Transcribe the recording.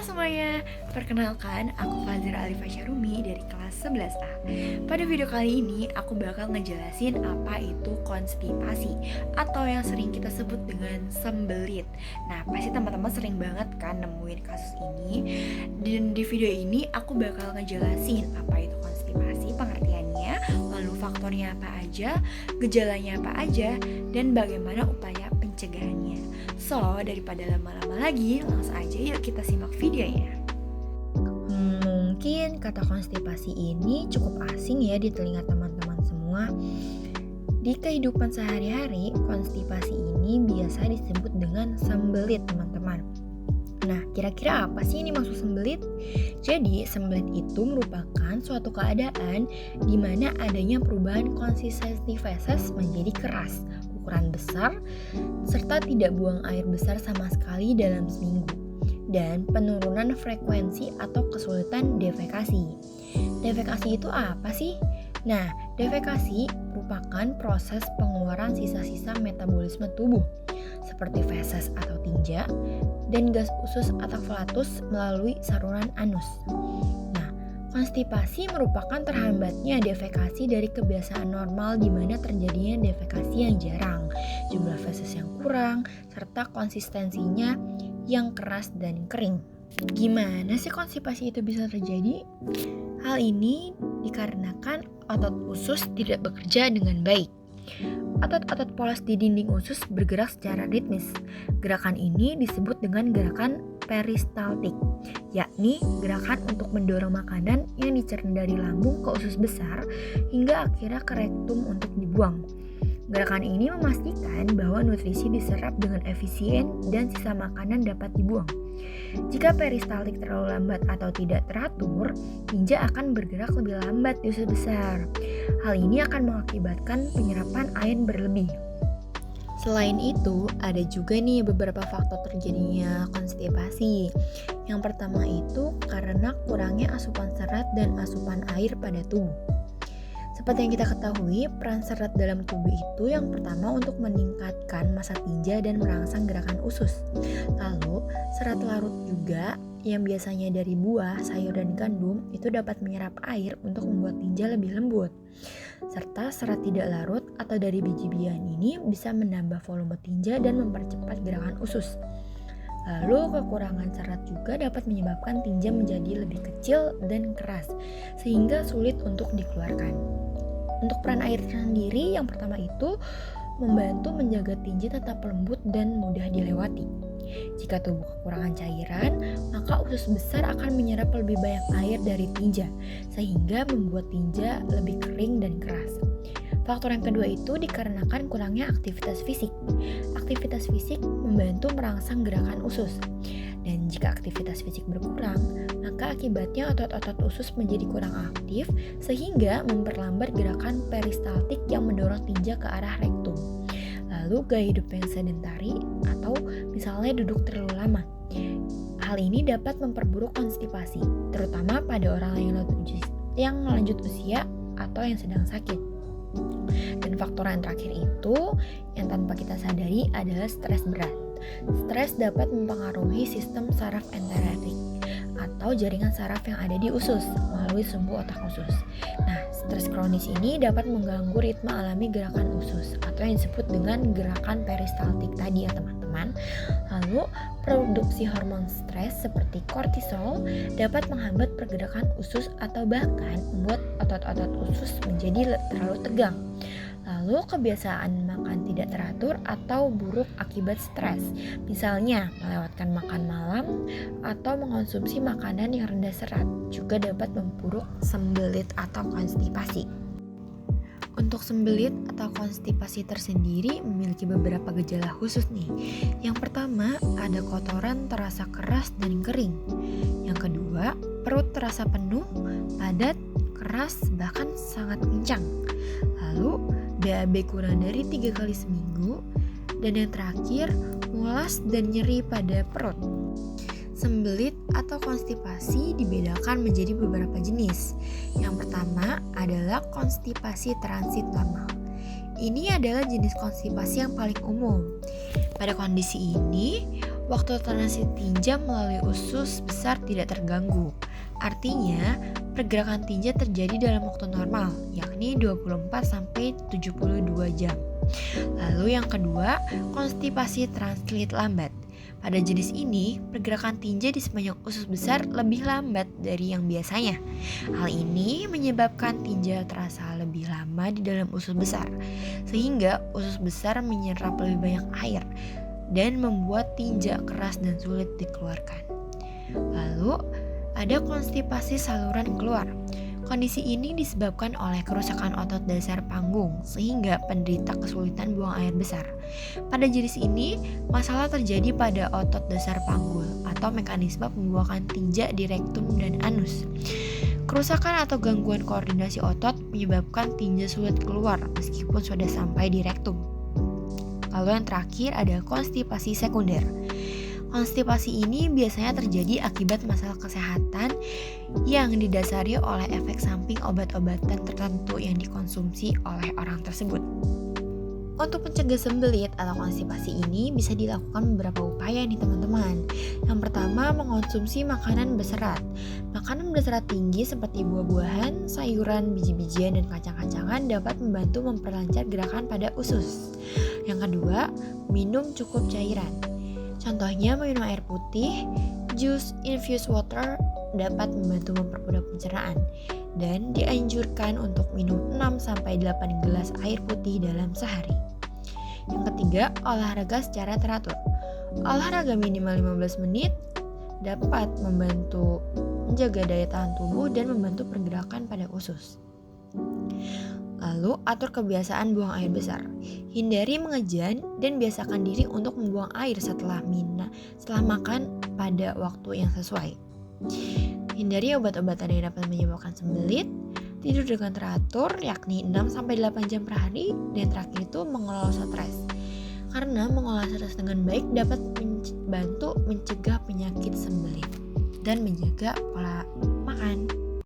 semuanya, perkenalkan aku Fazira Alifa Syarumi dari kelas 11A. Pada video kali ini aku bakal ngejelasin apa itu konstipasi atau yang sering kita sebut dengan sembelit. Nah, pasti teman-teman sering banget kan nemuin kasus ini. Dan di video ini aku bakal ngejelasin apa itu konstipasi, pengertiannya, lalu faktornya apa aja, gejalanya apa aja, dan bagaimana upaya pencegahannya. So, daripada lama-lama lagi, langsung aja yuk kita simak videonya. Mungkin kata konstipasi ini cukup asing ya di telinga teman-teman semua. Di kehidupan sehari-hari, konstipasi ini biasa disebut dengan sembelit, teman-teman. Nah, kira-kira apa sih ini maksud sembelit? Jadi, sembelit itu merupakan suatu keadaan di mana adanya perubahan konsistensi feses menjadi keras, ukuran besar, serta tidak buang air besar sama sekali dalam seminggu, dan penurunan frekuensi atau kesulitan defekasi. Defekasi itu apa sih? Nah, defekasi merupakan proses pengeluaran sisa-sisa metabolisme tubuh, seperti feses atau tinja, dan gas usus atau flatus melalui saluran anus. Nah, konstipasi merupakan terhambatnya defekasi dari kebiasaan normal di mana terjadinya defekasi yang jarang, jumlah feses yang kurang, serta konsistensinya yang keras dan kering. Gimana sih konstipasi itu bisa terjadi? Hal ini dikarenakan otot usus tidak bekerja dengan baik. Otot-otot polos di dinding usus bergerak secara ritmis. Gerakan ini disebut dengan gerakan peristaltik, yakni gerakan untuk mendorong makanan yang dicerna dari lambung ke usus besar hingga akhirnya ke rektum untuk dibuang. Gerakan ini memastikan bahwa nutrisi diserap dengan efisien dan sisa makanan dapat dibuang. Jika peristaltik terlalu lambat atau tidak teratur, tinja akan bergerak lebih lambat di usus besar. Hal ini akan mengakibatkan penyerapan air berlebih. Selain itu, ada juga nih beberapa faktor terjadinya konstipasi. Yang pertama itu karena kurangnya asupan serat dan asupan air pada tubuh. Seperti yang kita ketahui, peran serat dalam tubuh itu yang pertama untuk meningkatkan massa tinja dan merangsang gerakan usus. Lalu, serat larut juga yang biasanya dari buah, sayur, dan gandum itu dapat menyerap air untuk membuat tinja lebih lembut. Serta serat tidak larut atau dari biji-bijian ini bisa menambah volume tinja dan mempercepat gerakan usus. Lalu kekurangan serat juga dapat menyebabkan tinja menjadi lebih kecil dan keras, sehingga sulit untuk dikeluarkan. Untuk peran air sendiri, yang pertama itu membantu menjaga tinja tetap lembut dan mudah dilewati. Jika tubuh kekurangan cairan, maka usus besar akan menyerap lebih banyak air dari tinja, sehingga membuat tinja lebih kering dan keras. Faktor yang kedua itu dikarenakan kurangnya aktivitas fisik. Aktivitas fisik membantu merangsang gerakan usus. Dan jika aktivitas fisik berkurang, maka akibatnya otot-otot usus menjadi kurang aktif sehingga memperlambat gerakan peristaltik yang mendorong tinja ke arah rektum. Lalu gaya hidup yang sedentari atau misalnya duduk terlalu lama. Hal ini dapat memperburuk konstipasi, terutama pada orang yang lanjut usia atau yang sedang sakit. Dan faktor yang terakhir itu yang tanpa kita sadari adalah stres berat. Stres dapat mempengaruhi sistem saraf enterotik atau jaringan saraf yang ada di usus melalui sumbu otak usus. Nah, stres kronis ini dapat mengganggu ritme alami gerakan usus atau yang disebut dengan gerakan peristaltik tadi ya teman-teman. Lalu, produksi hormon stres seperti kortisol dapat menghambat pergerakan usus atau bahkan membuat otot-otot usus menjadi terlalu tegang. Lalu kebiasaan makan tidak teratur atau buruk akibat stres, misalnya melewatkan makan malam atau mengonsumsi makanan yang rendah serat, juga dapat memburuk sembelit atau konstipasi. Untuk sembelit atau konstipasi tersendiri memiliki beberapa gejala khusus nih. Yang pertama, ada kotoran terasa keras dan kering. Yang kedua, perut terasa penuh, padat, keras, bahkan sangat kencang. Lalu, BAB kurang dari 3 kali seminggu. Dan yang terakhir, mulas dan nyeri pada perut. Sembelit atau konstipasi dibedakan menjadi beberapa jenis. Yang pertama adalah konstipasi transit normal. Ini adalah jenis konstipasi yang paling umum. Pada kondisi ini, Waktu transit tinja melalui usus besar tidak terganggu. Artinya, pergerakan tinja terjadi dalam waktu normal, yakni 24-72 jam. Lalu yang kedua, konstipasi translit lambat. Pada jenis ini, pergerakan tinja di sepanjang usus besar lebih lambat dari yang biasanya. Hal ini menyebabkan tinja terasa lebih lama di dalam usus besar, sehingga usus besar menyerap lebih banyak air dan membuat tinja keras dan sulit dikeluarkan. Lalu, ada konstipasi saluran keluar. Kondisi ini disebabkan oleh kerusakan otot dasar panggung sehingga penderita kesulitan buang air besar. Pada jenis ini, masalah terjadi pada otot dasar panggul atau mekanisme pembuangan tinja di rektum dan anus. Kerusakan atau gangguan koordinasi otot menyebabkan tinja sulit keluar meskipun sudah sampai di rektum. Lalu yang terakhir ada konstipasi sekunder. Konstipasi ini biasanya terjadi akibat masalah kesehatan yang didasari oleh efek samping obat-obatan tertentu yang dikonsumsi oleh orang tersebut. Untuk mencegah sembelit atau konstipasi ini bisa dilakukan beberapa upaya nih teman-teman. Yang pertama, mengonsumsi makanan berserat. Makanan berserat tinggi seperti buah-buahan, sayuran, biji-bijian, dan kacang-kacangan dapat membantu memperlancar gerakan pada usus. Yang kedua, minum cukup cairan. Contohnya minum air putih, jus infused water dapat membantu mempermudah pencernaan dan dianjurkan untuk minum 6-8 gelas air putih dalam sehari. Yang ketiga, olahraga secara teratur. Olahraga minimal 15 menit dapat membantu menjaga daya tahan tubuh dan membantu pergerakan pada usus. Lalu, atur kebiasaan buang air besar. Hindari mengejan dan biasakan diri untuk membuang air setelah makan pada waktu yang sesuai. Hindari obat-obatan yang dapat menyebabkan sembelit. Tidur dengan teratur, yakni 6-8 jam per hari. Dan terakhir itu mengelola stres. Karena mengolah stres dengan baik dapat membantu mencegah penyakit sembelit dan menjaga pola makan.